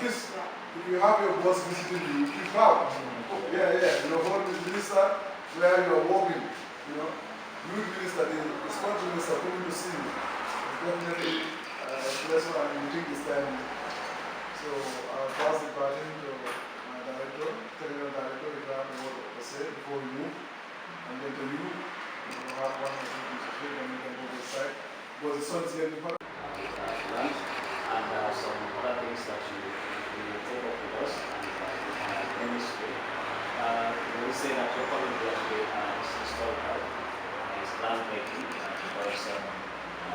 least if you have your boss visiting you, you proud. Yeah. Your home minister where you are working, youth minister, the sports minister coming to see you. It's definitely a pleasure and you take this time. So I'll pass the baton to my director, technical director, if you have a word to say before we move. And then to you, you have one or two things to say, then we can go to the side. Because the sun is getting hot. And some other things that you take up with us and you can demonstrate. We say that your college graduate is historical, is groundbreaking, because you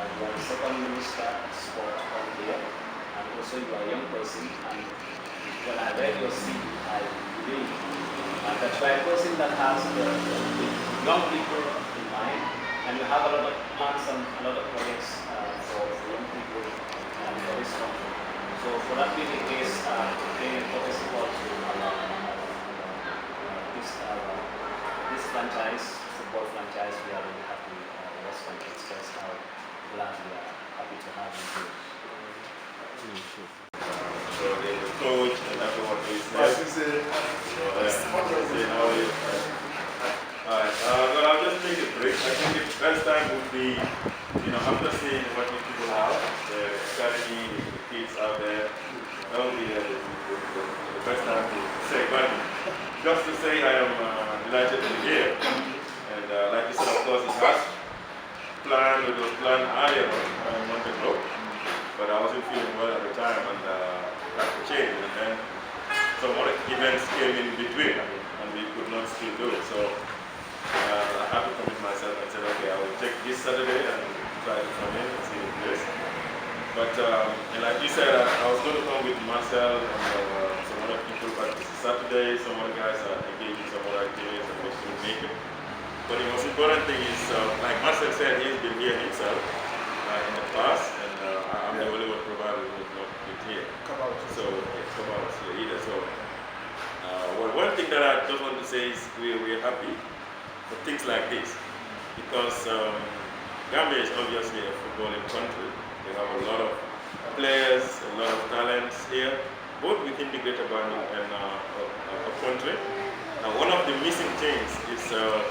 are the second minister of sport on here, and also you are a young person, and when I read your CV, I believe that you are a person that has the young people in mind, and you have a lot of plans and a lot of projects for young people and for this country. So for that being the case, paying a courtesy call to this franchise, football franchise, we are really happy. West Point Express, how glad we are happy to have you here. So there's the coach and everyone who is there. Alright, well, I'll just take a break. I think the best time would be, after seeing what the people have, the academy, the kids out there, that would be the best time to say. But just to say I am delighted to be here. And like you said, of course, it was planned earlier on a month ago. But I wasn't feeling well at the time and that changed. And then some other events came in between and we could not still do it. So I had to commit myself and said, okay, I will take this Saturday and try to come in and see the place. But and like you said, I was going to come with Marcel and some other people, but this is Saturday, some other guys are engaged in some other activities and we should make it. But the most important thing is, like Marcel said, he's been here himself in the past, and I'm the only one provided who has not been here. So, come out here either. So, well, one thing that I just want to say is we're happy for things like this, because Gambia is obviously a footballing country. We have a lot of players, a lot of talents here, both within the Greater Banjul and our country. Now, one of the missing things is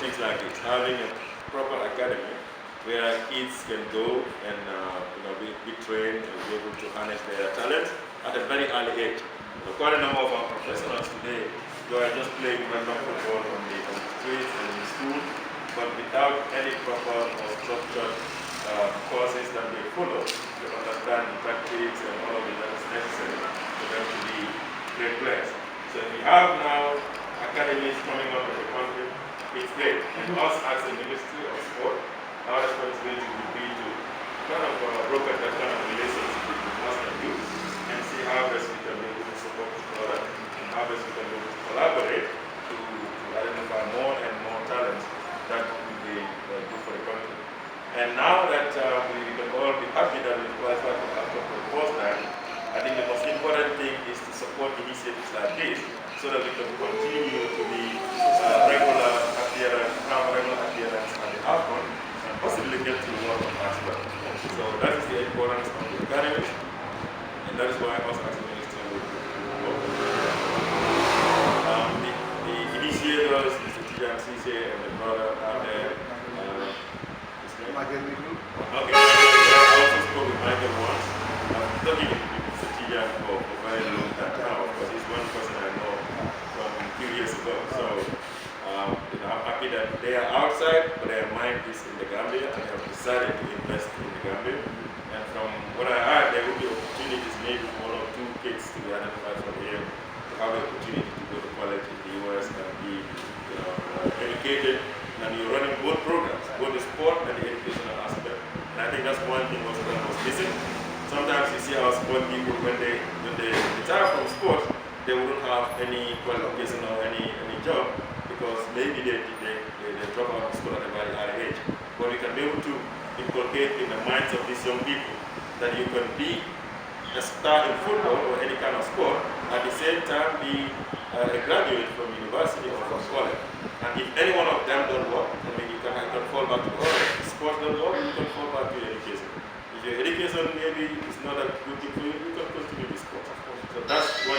things like this, having a proper academy where kids can go and be trained and be able to harness their talents at a very early age. Quite a number of our professionals today, they are just playing random football on the streets and in the school, but without any proper or structured courses that they follow to understand the tactics and all of it that is necessary for them to be great players. So we have now academies coming up in the country. It's great. And us as a Ministry of Sport, our responsibility would be to kind of broker that kind of relationship between us and youth and see how best we can be able to support each other and how best we can be able to collaborate to identify more and more talents that will be good for the country. And now that we can all be happy that we qualified for the first time, I think the most important thing is to support initiatives like this so that we can continue to be regular appearance at the AFCON and possibly get to the World Cup as well. So that is the importance of the academy, and that is why us as a ministry will work. The initiators, Mr. Tijan Sise and the brother out there, Michael Niku. Okay, I also spoke with Michael once. I'm talking to Mr. Tijan for a very long time now, because he's one person I know from a few years ago. So I'm happy that they are outside, but their mind is in the Gambia, and they have decided to invest in the Gambia. And from what I heard, there will be opportunities, maybe one or two kids to be identified from here, to have the opportunity to go to college in the US and be educated. And you're running both programs, both the sport and the educational aspect. And I think that's one thing was missing. Sometimes you see our sport people, when they retire from sport, they wouldn't have any qualification or any job, because maybe they drop out of school at a very early age. But we can be able to inculcate in the minds of these young people that you can be a star in football or any kind of sport, at the same time be a graduate from university or from college. And if any one of them don't work, I mean, you can fall back to sports don't work, you can fall back to your education. If your education maybe is not a good thing for you, you can continue with sports. So that's one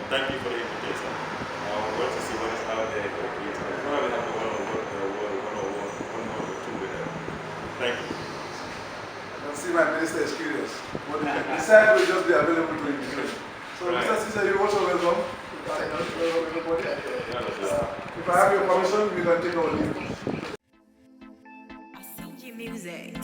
thank you for the invitation. We want to see what is out there for the kids. We'll probably have the one or two with them. Thank you. I can see my minister is curious. But the site will just be available to him. So, Right. Mr. Caesar, you're also welcome. Welcome, everybody. If I have your permission, we can take our leave. I send you music.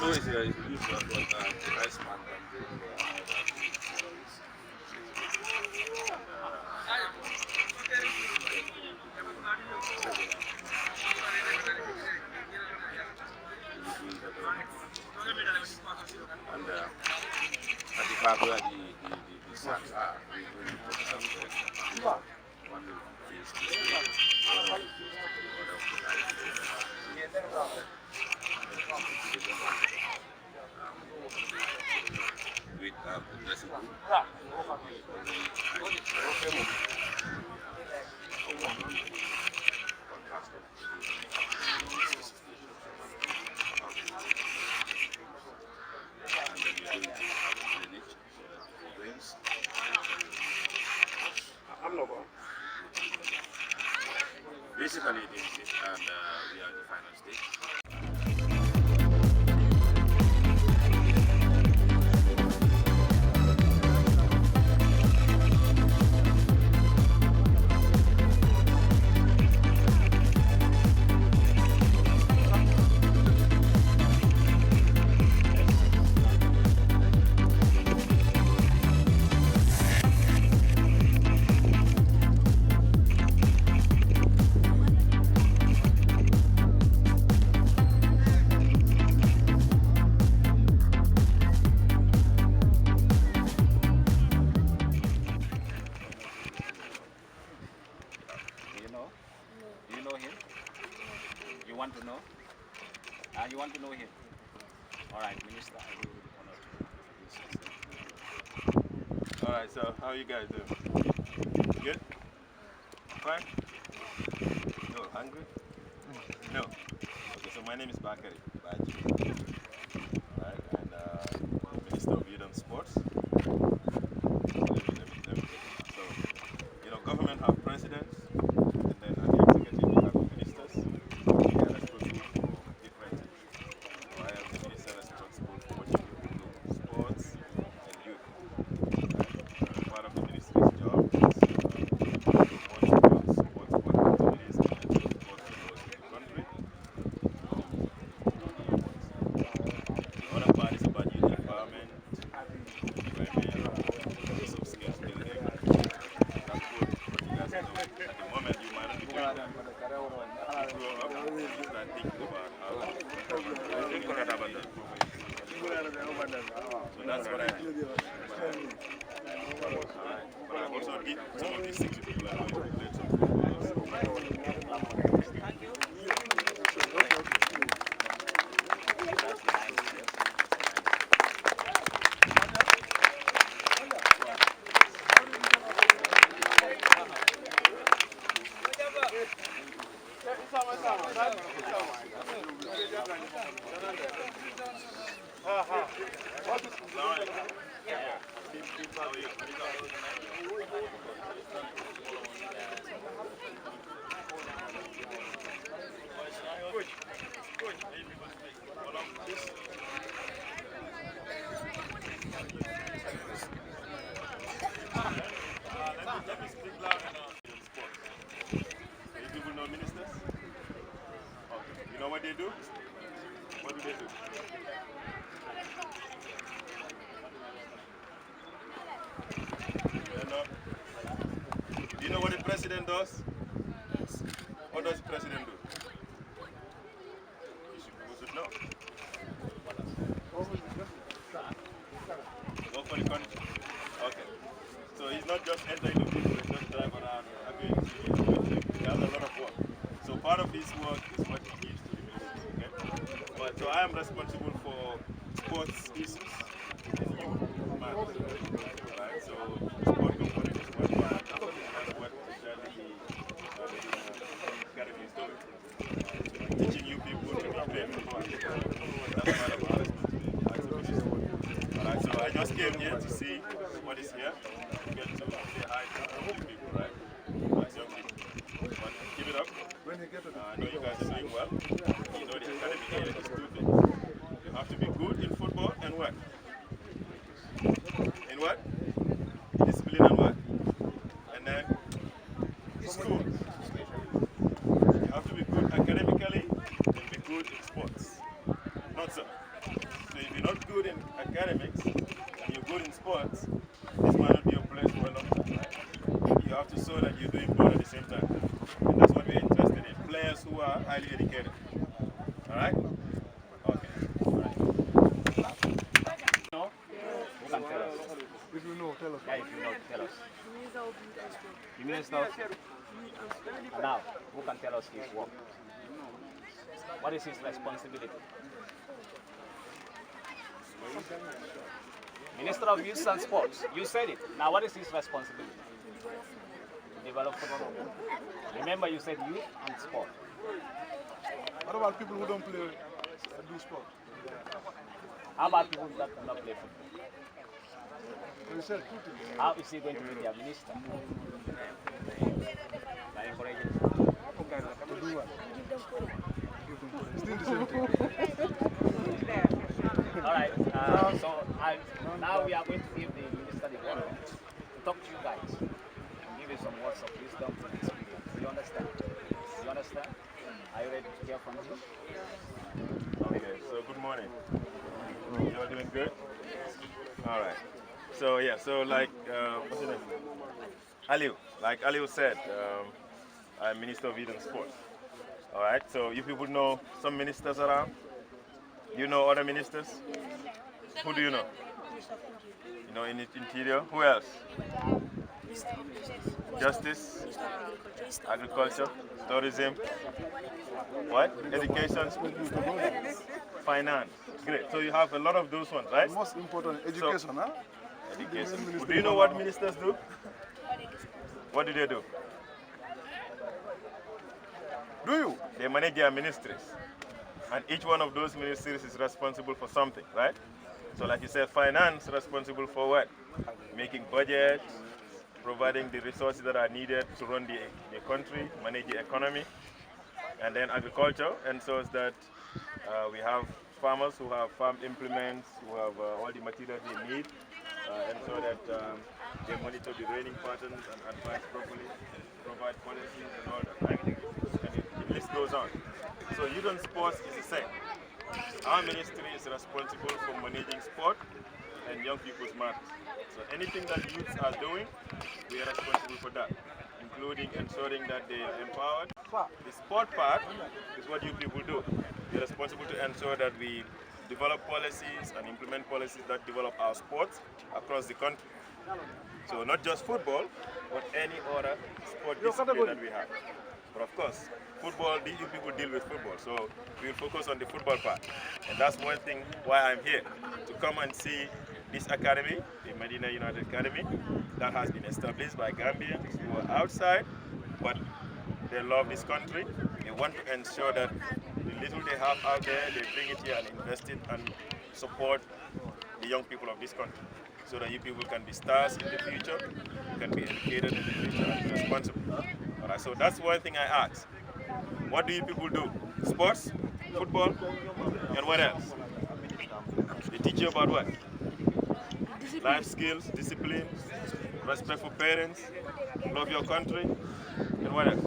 So it's used for the rice man. And at the back where the sacks are, we put some one will face the other will face the other. With dressing room. I'm not going. Basically, this is it, and we are at the final stage. want to know? You want to know him? All right, Minister, I will honor to. All right, so how you guys doing? Good? Fine? No, hungry? No. Okay, so my name is Bakary Badgie. Right, and Minister of Youth and Sports. So, you know, government have presidents, and then at the executive we have ministers. They are responsible for different things. So I am the minister responsible for what you do, sports and youth. some of these 60 people are going to be playing some football also. Let me speak loud in sports. You people know ministers? Okay. You know what they do? What do they do? You know? Do you know what the president does? What does the president do? You should know. Work for the country. Okay. So he's not just entering the vehicle and just drive around. He has a lot of work. So part of his work is what he gives to the ministry. Okay? But so I am responsible for sports issues in youth matters. Right? So sport component is one part. That's what especially the academy is doing. Teaching you people to be playing football. That's part of our responsibility as a ministry. Alright, so I just came here to see what is here. Get to say hi to new people, right? As young people. But keep it up. When you get to I know you guys are doing well. You know the academy here is two things. You have to be good in football and what? In what? Discipline and what? And then school. You have to be good academically and be good in sports. Not so. So if you're not good in academics and you're good in sports, this might not be your place for a long time, right? You have to show that you're doing both at the same time. And that's what we're interested in. Players who are highly educated. Alright? Okay. Alright. No? Who can tell us? if you know, tell us. Yeah, if you know, tell us. The minister. Now, who can tell us his work? What is his responsibility? Minister of Youth and Sports. You said it. Now, what is his responsibility? To develop football. Remember, you said youth and sport. What about people who don't play do sport? How about people that do not play football? You said two things. How is he going to be their minister? By encouraging. To do what? It's still the same thing. All right. Now we are going to give the minister the word to talk to you guys and give you some words of wisdom and experience. Do you understand? Do you understand? Are you ready to hear from him? Okay, so good morning. You all doing good? Alright. So yeah, so like what's your name? Aliu. Like Aliu said, I'm Minister of Youth and Sports. Alright, so you people know some ministers around? You know other ministers? Who do you know? You know in the interior? Who else? Justice, agriculture, tourism, what? Education, finance. Great. So you have a lot of those ones, right? Most important, education, huh? Education. Do you know what ministers do? What do they do? Do you? They manage their ministries. And each one of those ministries is responsible for something, right? So like you said, finance responsible for what? Making budgets, providing the resources that are needed to run the country, manage the economy. And then agriculture ensures that we have farmers who have farm implements, who have all the materials they need, ensure that they monitor the raining patterns and advise properly, provide policies and all that, right? And the list goes on. So youth and sports is the same. Our ministry is responsible for managing sport and young people's matters. So anything that youths are doing, we are responsible for that, including ensuring that they are empowered. The sport part is what you people do. You're responsible to ensure that we develop policies and implement policies that develop our sports across the country. So not just football, but any other sport discipline that we have. But of course, football, these people deal with football, so we'll focus on the football part. And that's one thing why I'm here, to come and see this academy, the Medina United Academy, that has been established by Gambians who are outside, but they love this country. They want to ensure that the little they have out there, they bring it here and invest it and support the young people of this country, so that you people can be stars in the future, can be educated in the future and be responsible. All right, so that's one thing I ask. What do you people do? Sports, football, and what else? They teach you about what? Life skills, discipline, respect for parents, love your country, and what else?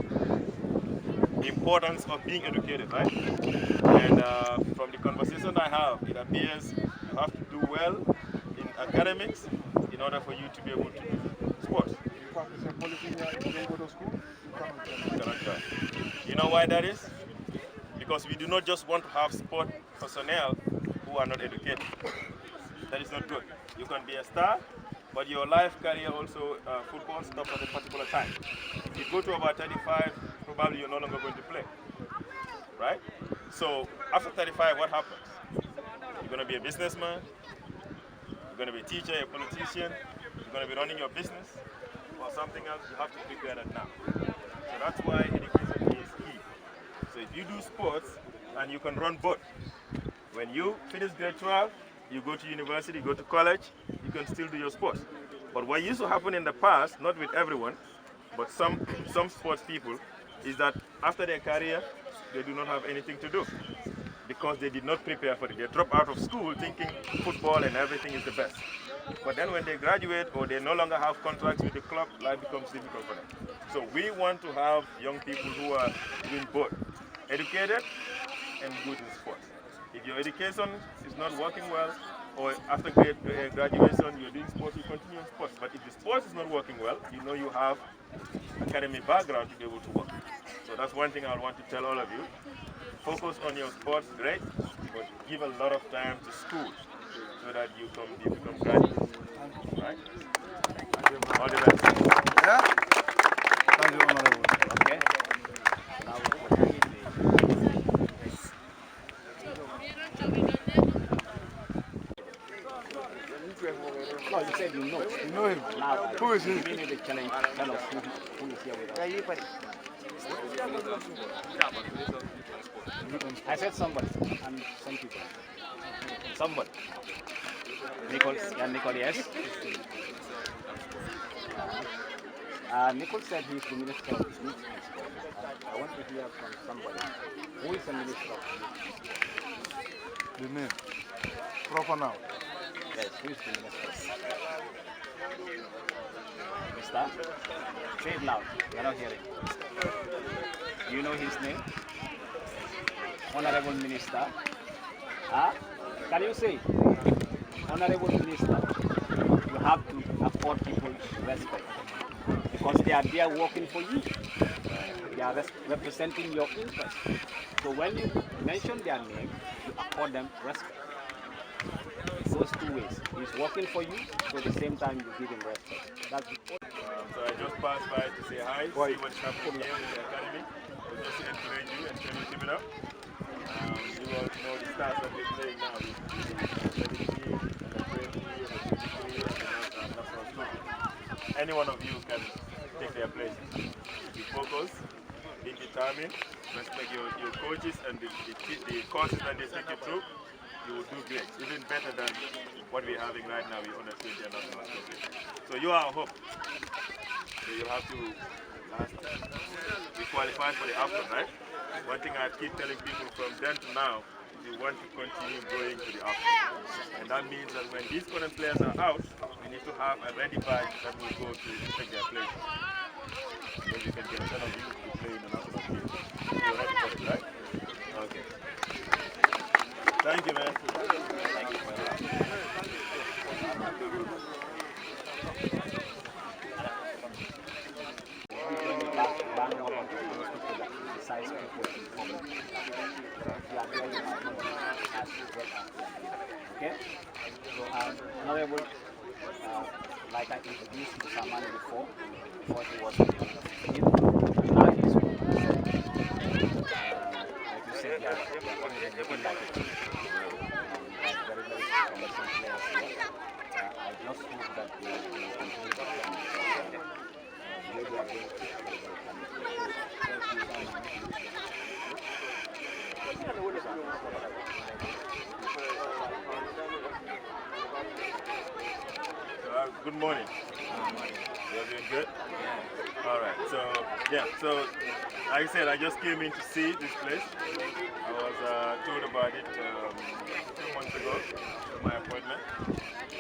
The importance of being educated, right? And from the conversation I have, it appears you have to do well in academics in order for you to be able to do sports. You know why that is? Because we do not just want to have sport personnel who are not educated. That is not good. You can be a star, but your life career also, football stops at a particular time. If you go to about 35, probably you're no longer going to play, right? So after 35, what happens? You're going to be a businessman, you're going to be a teacher, a politician, you're going to be running your business, or something else. You have to prepare that now. So that's why education is key. So if you do sports, and you can run both. When you finish grade 12, you go to university, you go to college, you can still do your sports. But what used to happen in the past, not with everyone, but some sports people, is that after their career, they do not have anything to do because they did not prepare for it. They drop out of school thinking football and everything is the best. But then when they graduate or they no longer have contracts with the club, life becomes difficult for them. So we want to have young people who are doing both, educated and good in sports. If your education is not working well, or after graduation you're doing sports, you continue in sports. But if the sports is not working well, you know you have academic background to be able to work. So that's one thing I want to tell all of you. Focus on your sports, great, but give a lot of time to school so that you become graduates. Right? All the best. Yeah? Thank you, Honorable. Okay. Now what can we do? No, you said you know. You know him? Now, Who is he? give me the challenge. Tell us who is here with us. I said somebody and some people. Somebody. Nicole, yeah, Nicole, yes. Nicole said he's the minister of youth and sport. I want to hear from somebody. Who is the minister of youth? The name. Proper now. Yes, who is the minister? Mister? Say it loud. We're not hearing. Do you know his name? Honorable Minister. Huh? Can you say? Honorable Minister, you have to afford people respect because they are there working for you. They are representing your interests. So when you mention their name, you afford them respect. Those two ways. He's working for you, so at the same time you give him respect. That's the So I just passed by to say hi, see what's happening here in the academy. Just to encourage you and tell you to keep it up. You all know the stars that we're playing now. Any one of you can take their places. Be focused, be determined, respect your coaches and the courses that they take you through. You will do great, even better than what we're having right now with under 20 and national association. So you are our hope. So you have to be qualified for the AFCON, right? One thing I keep telling people from then to now, you want to continue going to the AFCON. And that means that when these current players are out, we need to have a ready batch that will go to take their place. So you can get a ton of you to play in the national team. You're ready for it, right? Okay. Thank you, man. Thank you. Okay? So, Honorable like I introduced to someone before he was in the under 15. Now he's with the like you said, they are already looking like a team. Like very, very promising players here. I just hope that they will continue to play because the way they are going is very, very Good morning. You're doing good? Yeah. All right. So, yeah. So, like I said, I just came in to see this place. I was told about it 2 months ago for my appointment.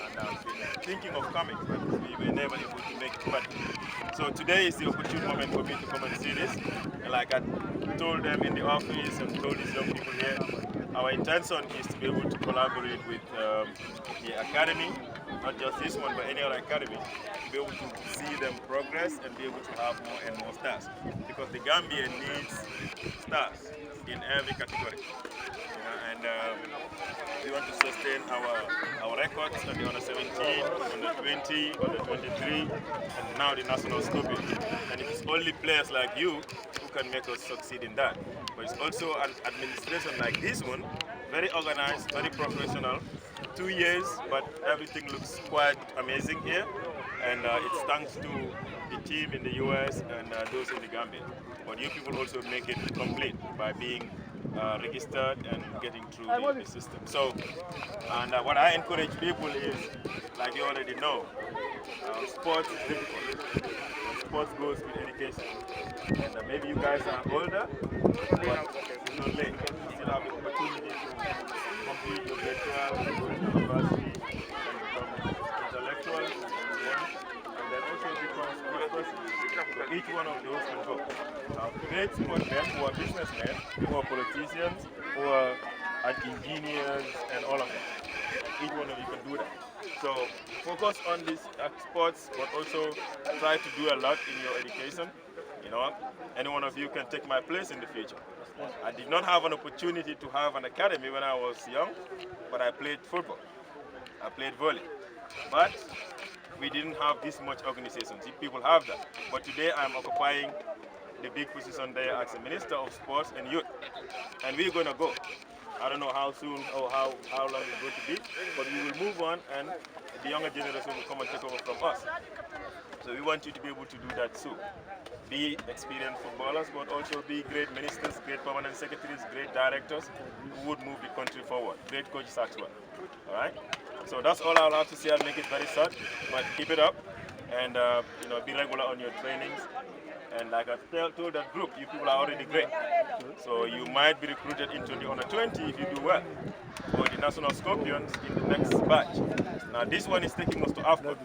And I've been thinking of coming, but we were never able to make it. But, so today is the opportune moment for me to come and see this. And like I told them in the office and told these young people here, our intention is to be able to collaborate with the academy, not just this one, but any other academy, to be able to see them progress and be able to have more and more stars. Because the Gambia needs stars in every category. And we want to sustain our records on the under 17, under 20, under 23, and now the national scorpions. And it is only players like you who can make us succeed in that. But it's also an administration like this one, very organized, very professional. 2 years, but everything looks quite amazing here. And it's thanks to the team in the US and those in the Gambia. But you people also make it complete by being registered and getting through the system. So, and what I encourage people is, like you already know, sports is difficult. Sports goes with education. And maybe you guys are older, but it's not late. You still have the opportunity to complete your grade 12, go to university, and become intellectual, and then also become a good person. So each one of those can go. Now, great sportsmen who are businessmen, who are politicians, who are engineers, and all of them. Each one of you can do that. So focus on these sports, but also try to do a lot in your education. You know, any one of you can take my place in the future. I did not have an opportunity to have an academy when I was young, but I played football. I played volley. But we didn't have this much organization. See, people have that. But today I'm occupying the big position there as a Minister of Sports and Youth. And we're going to go. I don't know how soon or how long it's going to be, but we will move on and the younger generation will come and take over from us. So we want you to be able to do that too. Be experienced footballers, but also be great ministers, great permanent secretaries, great directors who would move the country forward. Great coaches as well. All right? So that's all I'll have to say. I'll make it very short, but keep it up and you know, be regular on your trainings. And like I told that group, you people are already great. So you might be recruited into the under 20 if you do well, or the national scorpions in the next batch. Now this one is taking us to AFCON,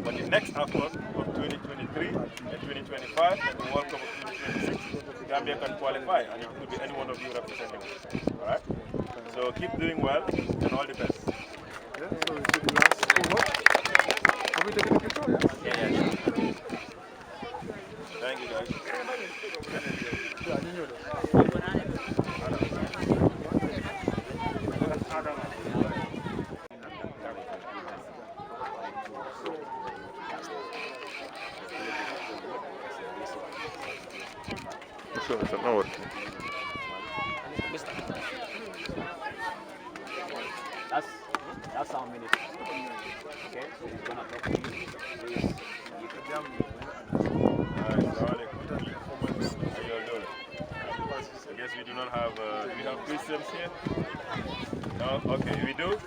but the next AFCON of 2023 and 2025 and the World Cup of 2026, Gambia can qualify, and it could be any one of you representing us. All right? So keep doing well and all the best. Yeah, so we should last forward. Are we taking a picture? Yeah. Thank you, guys. Yeah, I didn't know that. It's not working. That's our minister. Okay, so he's gonna talk to you. Please, I guess we do not have, do we have Christians here? No? Okay, we do?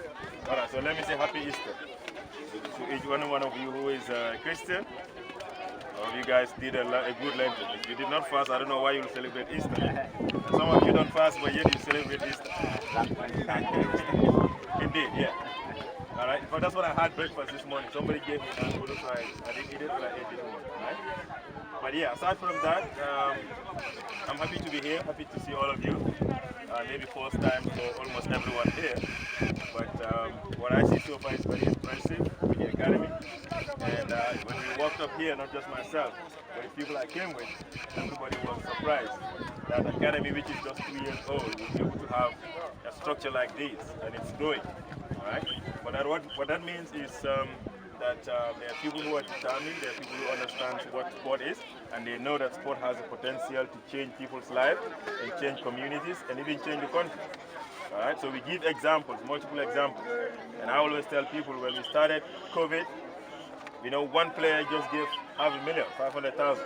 Alright, so let me say Happy Easter to each one of you who is a Christian. You guys did a good Lenten. If you did not fast, I don't know why you will celebrate Easter. Some of you don't fast, but yet you celebrate Easter. Indeed, yeah. All right, but that's what I had breakfast this morning. Somebody gave me an apple, so I didn't eat it, but I ate it morning, right? But yeah, aside from that, I'm happy to be here, happy to see all of you. Maybe first time for almost everyone here. But what I see so far is very impressive with the academy. And when we walked up here, not just myself, but the people I came with, everybody was surprised that academy, which is just 2 years old, will be able to have a structure like this, and it's growing. All right? But what that means is that there are people who are determined, there are people who understand what sport is, and they know that sport has the potential to change people's lives and change communities and even change the country. All right, so we give examples, multiple examples. And I always tell people when we started COVID, you know, one player just gave 500,000, 500,000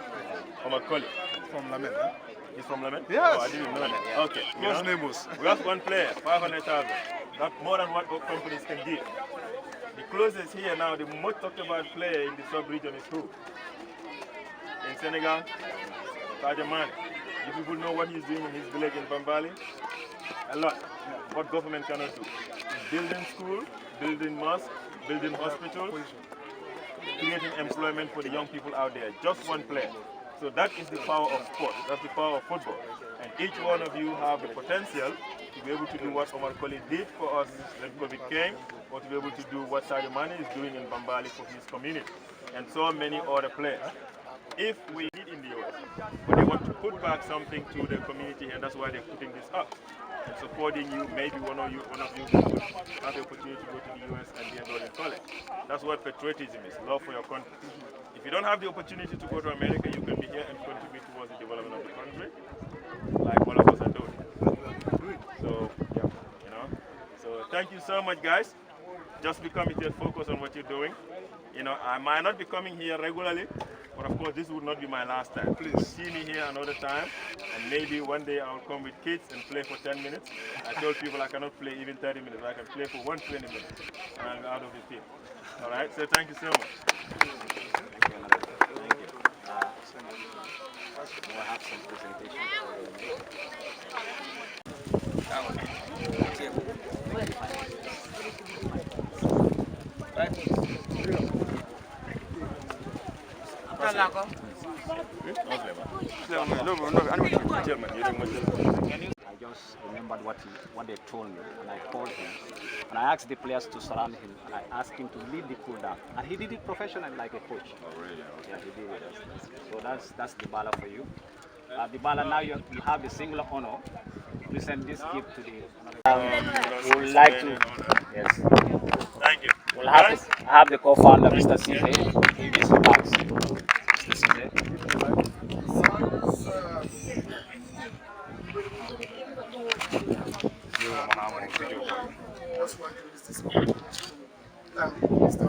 from a colleague. From Lamin, huh? He's from Lamin? Yes. Oh, I didn't know that. Okay. Those neighbors. We have one player, 500,000. That's more than what companies can give. The closest here now, the most talked about player in the sub-region is who? In Senegal, Sadio Mane. You people know what he's doing in his village in Bambali? A lot. What government cannot do. Building school, building mosque, building hospital, creating employment for the young people out there. Just one player. So that is the power of sport. That's the power of football. And each one of you have the potential to be able to do what Omar Colley did for us when COVID came, or to be able to do what Sadio Mane is doing in Bambali for his community, and so many other players. If we need in the US, but they want to put back something to the community, and that's why they're putting this up. And supporting you, maybe one of you would have the opportunity to go to the US and be enrolled in college. That's what patriotism is, love for your country. If you don't have the opportunity to go to America, you can be here and contribute towards the development of the country, like all of us are doing. So, yeah, you know. So thank you so much, guys. Just be committed, focus on what you're doing. You know, I might not be coming here regularly, but of course this would not be my last time. Please see me here another time, and maybe one day I'll come with kids and play for 10 minutes. I told people I cannot play even 30 minutes. I can play for 120 minutes, and I'm out of the team. All right, so thank you so much. We'll have some presentation. I just remembered what they told me, and I called him, and I asked the players to surround him, and I asked him to lead the cool down, and he did it professionally like a coach. Oh, really? Okay. Yeah, he did it. So that's Dybala for you. Dybala, now you have the singular honor to present this gift to the. We would like to. Yes. Thank you. We'll have the co-founder, Mr. CJ, give his remarks. Mr. CJ. Just want to use this opportunity to thank Mr.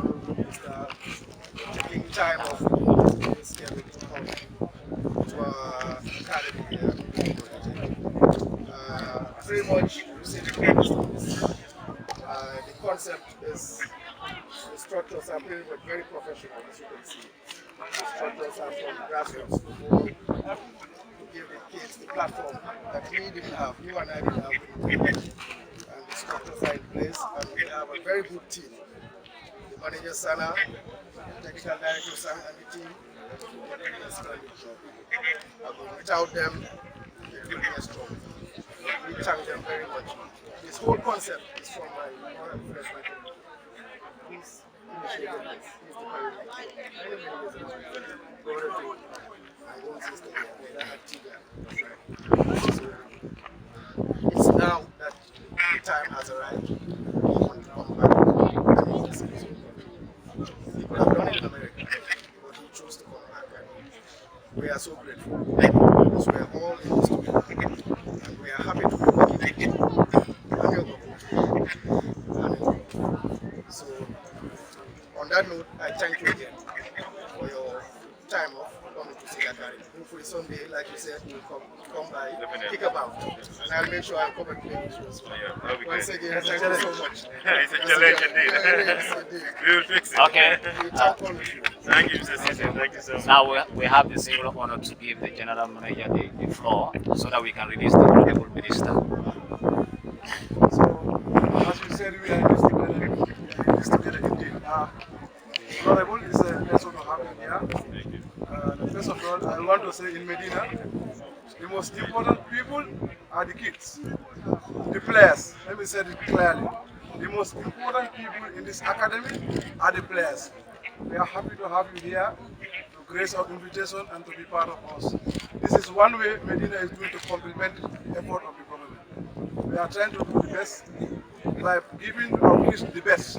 taking time off this year to come to our academy here. Pretty much you see the concept is the structures are pretty much very professional, as you can see. The structures are from grassroots to give the kids the platform that we didn't have, you and I didn't have. And the structures are in place, and we have a very good team. The manager Sana, the technical director Sana, and the team are doing a splendid job. Without them, it will be a struggle. We thank them very much. This whole concept is from my friend Michael. He's initiated this. He's the pioneer. I don't see it's now that the time has arrived. We want to come back and use this. People have done it in America, but he chose to come back, and we are so grateful because we are all in this together, and we are happy to be working So, on that note, I thank you again for your time off coming to see Dakar. Hopefully Sunday, like you said, you'll come by, kick about, and I'll make sure I come and play with you as well. Once again, thank you so much. It's a challenge indeed. Yes, indeed. We will fix it. Okay. We thank all of you. Thank you, Mr. Cecil. Thank you so much. Now we have the singular honor to give the general manager the floor so that we can release the honorable minister. So, as you said, we are in this together indeed. Honorable, it's a pleasure to have you here. First of all, I want to say in Medina, the most important people are the kids, the players. Let me say it clearly. The most important people in this academy are the players. We are happy to have you here, to grace our invitation and to be part of us. This is one way Medina is going to complement the effort of the government. We are trying to do the best by giving our kids the best.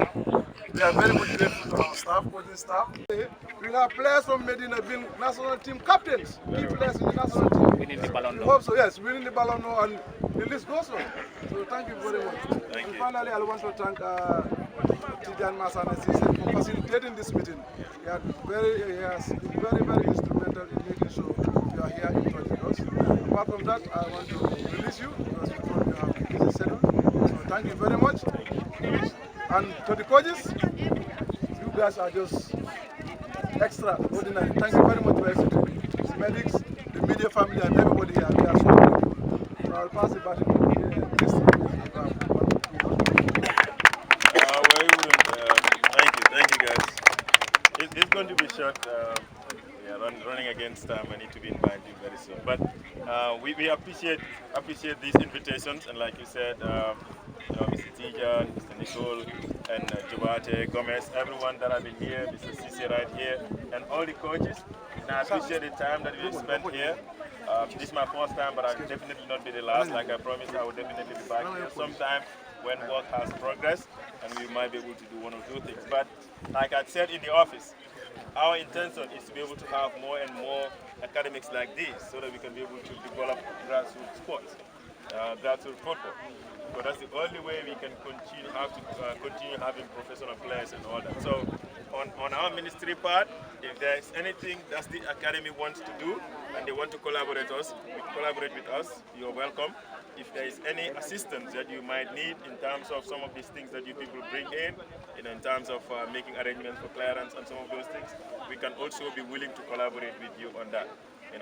We are very much grateful to our staff, coaching staff. We have players from Medina being national team captains, key players in the national team. Winning the Ballon We d'Or. hope so, yes, winning the Ballon d'Or, and the list goes on. So thank you very much. Thank And you. finally, I want to thank Tijan Masane for facilitating this meeting. He has been very instrumental in making sure you are here in touch with us. Apart from that, I want to release you because you told me you have a busy schedule. So thank you very much. And to the coaches, you guys are just extraordinary. Thank you very much for everything. The medics, the media family, and everybody here. We are so grateful. So I'll pass the baton to Thank you guys. It's going to be short. We are running against time. I need to be invited very soon. But we appreciate these invitations, and like you said, Mr. Tijan, Mr. Nicole, and Jabate, Gomez, everyone that have been here, Mr. Sisi right here, and all the coaches. And I appreciate the time that we spent here. This is my first time, but I'll definitely not be the last. Like I promised, I will definitely be back here sometime when work has progressed and we might be able to do one or two things. But like I said in the office, our intention is to be able to have more and more academics like this so that we can be able to develop grassroots sports, grassroots football. Because that's the only way we can continue having professional players and all that. So on our ministry part, if there's anything that the academy wants to do and they want to collaborate with us, you're welcome. If there is any assistance that you might need in terms of some of these things that you people bring in terms of making arrangements for clearance and some of those things, we can also be willing to collaborate with you on that.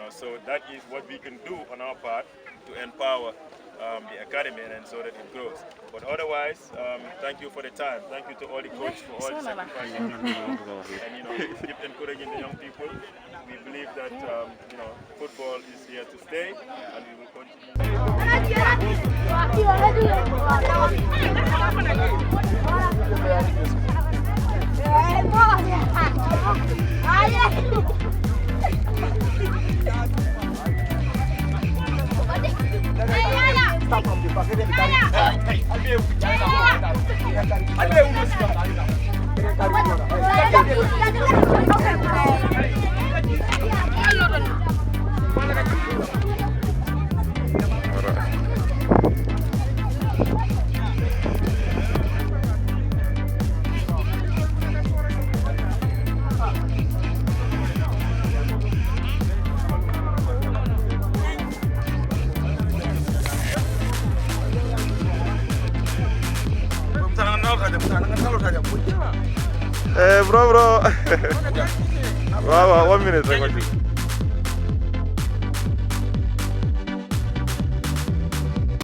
So that is what we can do on our part to empower the academy and so that it grows. But otherwise, thank you for the time. Thank you to all the coaches for all the sacrifices and keep encouraging the young people. We believe that football is here to stay, and we will continue. Stop from the back. Bro. Wow, 1 minute.